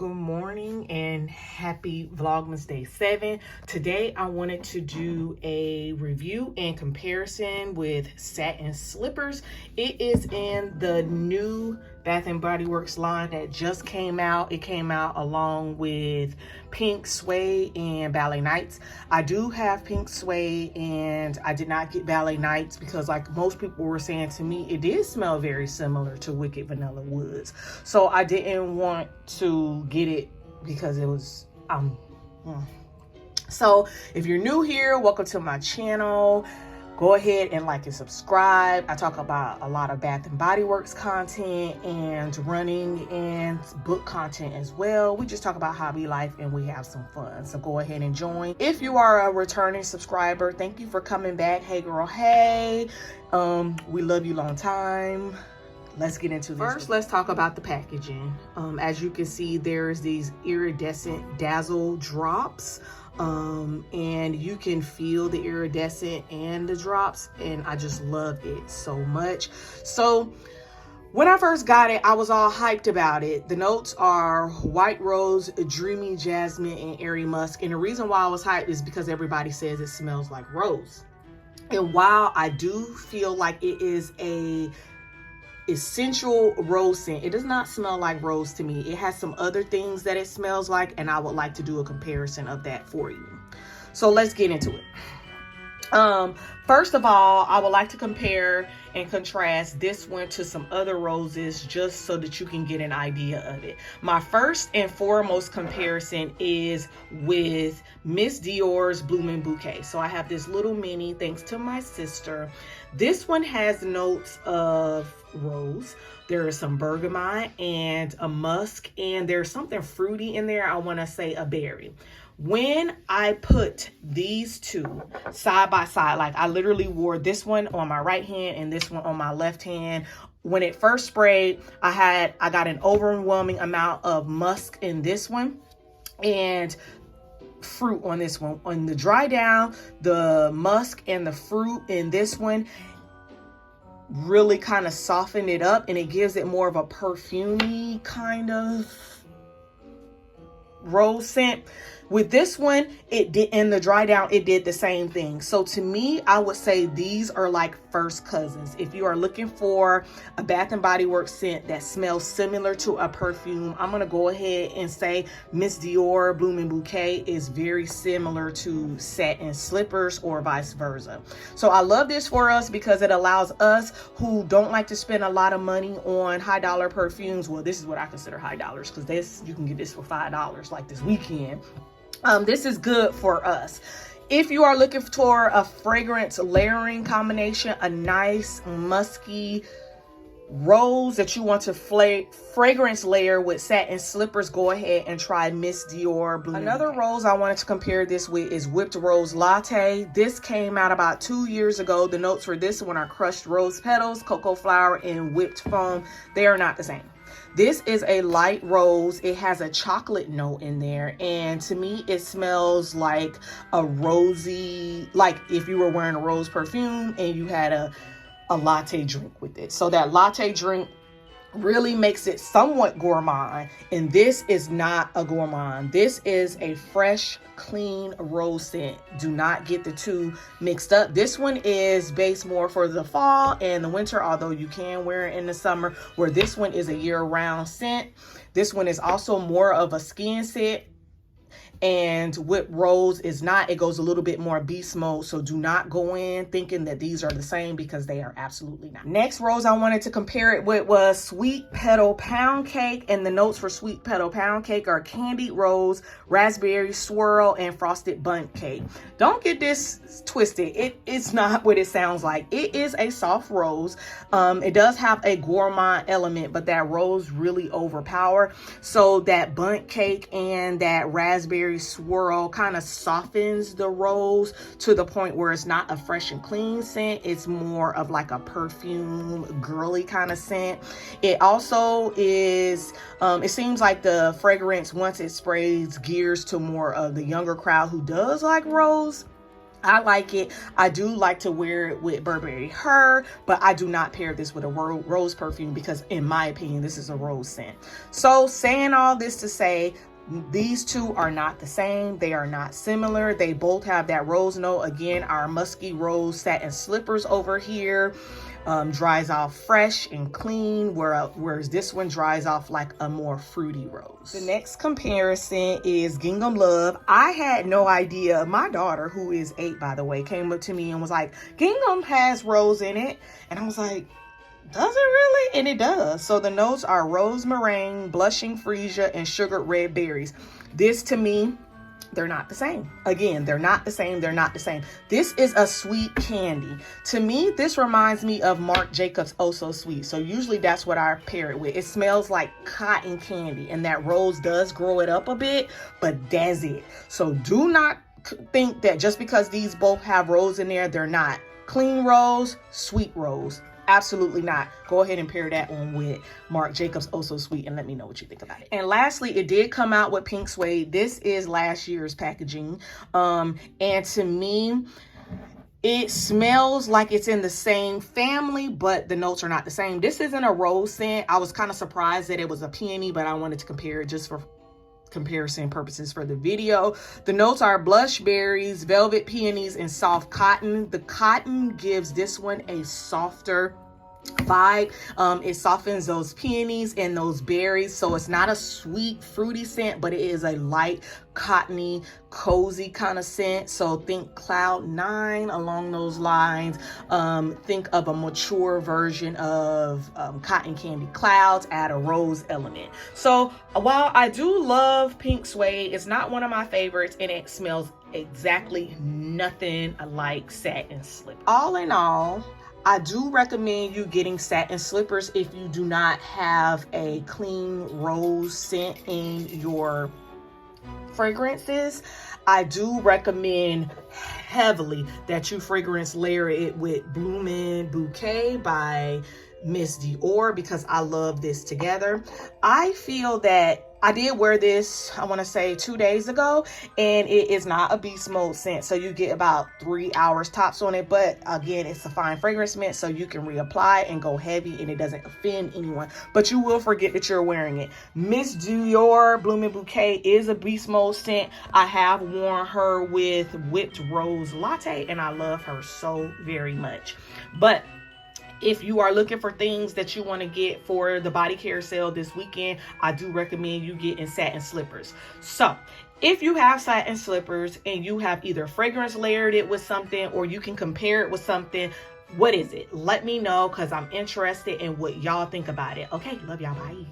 Good morning and happy Vlogmas Day 7. Today I wanted to do a review and comparison with Satin slippers. It is in the new Bath & Body Works line that just came out. It came out along with Pink Suede and Ballet Nights. I do have Pink Suede and I did not get Ballet Nights because, like most people were saying to me, it did smell very similar to Wicked Vanilla Woods. So I didn't want to get it because it was So if you're new here, welcome to my channel. Go ahead and like and subscribe. I talk about a lot of Bath & Body Works content and running and book content as well. We just talk about hobby life and we have some fun. So go ahead and join. If you are a returning subscriber, thank you for coming back. Hey girl, hey. We love you long time. Let's get into this. First, let's talk about the packaging. As you can see, there's these iridescent dazzle drops. And you can feel the iridescent and the drops, and I just love it so much. So when I first got it, I was all hyped about it. The notes are white rose, dreamy jasmine, and airy musk. And the reason why I was hyped is because everybody says it smells like rose. And while I do feel like it is a essential rose scent, it does not smell like rose to me. It has some other things that it smells like, and I would like to do a comparison of that for you. So let's get into it. First of all, I would like to compare and contrast this one to some other roses just so that you can get an idea of it. My first and foremost comparison is with Miss Dior's Blooming Bouquet. So I have this little mini thanks to my sister. This one has notes of rose. There is some bergamot and a musk, and there's something fruity in there. I want to say a berry. When I put these two side by side, like I literally wore this one on my right hand and this one on my left hand. When it first sprayed, I got an overwhelming amount of musk in this one and fruit on this one. On the dry down, the musk and the fruit in this one really kind of soften it up, and it gives it more of a perfumey kind of rose scent. With this one, it did, in the dry down, it did the same thing. So to me, I would say these are like first cousins. If you are looking for a Bath & Body Works scent that smells similar to a perfume, I'm gonna go ahead and say Miss Dior Blooming Bouquet is very similar to Satin slippers or vice versa. So I love this for us because it allows us who don't like to spend a lot of money on high dollar perfumes. Well, this is what I consider high dollars because this, you can get this for $5 like this weekend. This is good for us. If you are looking for a fragrance layering combination, a nice musky rose that you want to fragrance layer with satin slippers, go ahead and try Miss Dior Blue. Another rose I wanted to compare this with is Whipped Rose Latte. This came out about 2 years ago. The notes for this one are crushed rose petals, cocoa flower, and whipped foam. They are not the same. This is a light rose. It has a chocolate note in there, and to me it smells like a rosy, like if you were wearing a rose perfume and you had a latte drink with it. So that latte drink really makes it somewhat gourmand, and this is not a gourmand. This is a fresh, clean rose scent. Do not get the two mixed up. This one is based more for the fall and the winter, although you can wear it in the summer, where this one is a year-round scent. This one is also more of a skin scent, and Whipped Rose is not. It goes a little bit more beast mode, so do not go in thinking that these are the same because they are absolutely not. Next rose I wanted to compare it with was Sweet Petal Pound Cake, and the notes for Sweet Petal Pound Cake are candied rose, raspberry swirl, and frosted bundt cake. Don't get this twisted. It's not what it sounds like. It is a soft rose. It does have a gourmand element, but that rose really overpower. So that bundt cake and that raspberry swirl kind of softens the rose to the point where it's not a fresh and clean scent. It's more of like a perfume girly kind of scent. It also is it seems like the fragrance, once it sprays, gears to more of the younger crowd who does like rose. I like it. I do like to wear it with Burberry Her, but I do not pair this with a rose perfume because in my opinion, this is a rose scent. So saying all this to say, these two are not the same. They are not similar. They both have that rose note. Again, our musky rose satin slippers over here dries off fresh and clean, whereas this one dries off like a more fruity rose. The next comparison is Gingham Love. I had no idea. My daughter, who is 8 by the way, came up to me and was like, Gingham has rose in it. And I was like, does it really? And it does. So the notes are rose meringue, blushing freesia, and sugared red berries. This to me, they're not the same. Again, they're not the same. They're not the same. This is a sweet candy. To me, this reminds me of Marc Jacobs Oh So Sweet. So usually that's what I pair it with. It smells like cotton candy, and that rose does grow it up a bit, but that's it. So do not think that just because these both have rose in there, they're not. Clean rose, sweet rose. Absolutely not. Go ahead and pair that one with Marc Jacobs Oh So Sweet and let me know what you think about it. And lastly, it did come out with pink suede. This is last year's packaging. And to me, it smells like it's in the same family, but the notes are not the same. This isn't a rose scent. I was kind of surprised that it was a peony, but I wanted to compare it just for comparison purposes for the video. The notes are blush berries, velvet peonies, and soft cotton. The cotton gives this one a softer vibe. It softens those peonies and those berries, so it's not a sweet fruity scent, but it is a light cottony cozy kind of scent. So think Cloud 9 along those lines. Think of a mature version of cotton candy clouds, add a rose element. So while I do love pink suede, it's not one of my favorites, and it smells exactly nothing like satin slip. All in all, I do recommend you getting satin slippers if you do not have a clean rose scent in your fragrances. I do recommend heavily that you fragrance layer it with Bloomin' Bouquet by Miss Dior because I love this together. I feel that I did wear this, I want to say 2 days ago, and it is not a beast mode scent. So you get about 3 hours tops on it. But again, it's a fine fragrance mint, so you can reapply and go heavy and it doesn't offend anyone. But you will forget that you're wearing it. Miss Dior Bloomin' Bouquet is a beast mode scent. I have worn her with Whipped Rose Latte, and I love her so very much. But if you are looking for things that you want to get for the body care sale this weekend, I do recommend you getting satin slippers. So if you have satin slippers and you have either fragrance layered it with something or you can compare it with something, what is it? Let me know because I'm interested in what y'all think about it. Okay, love y'all. Bye.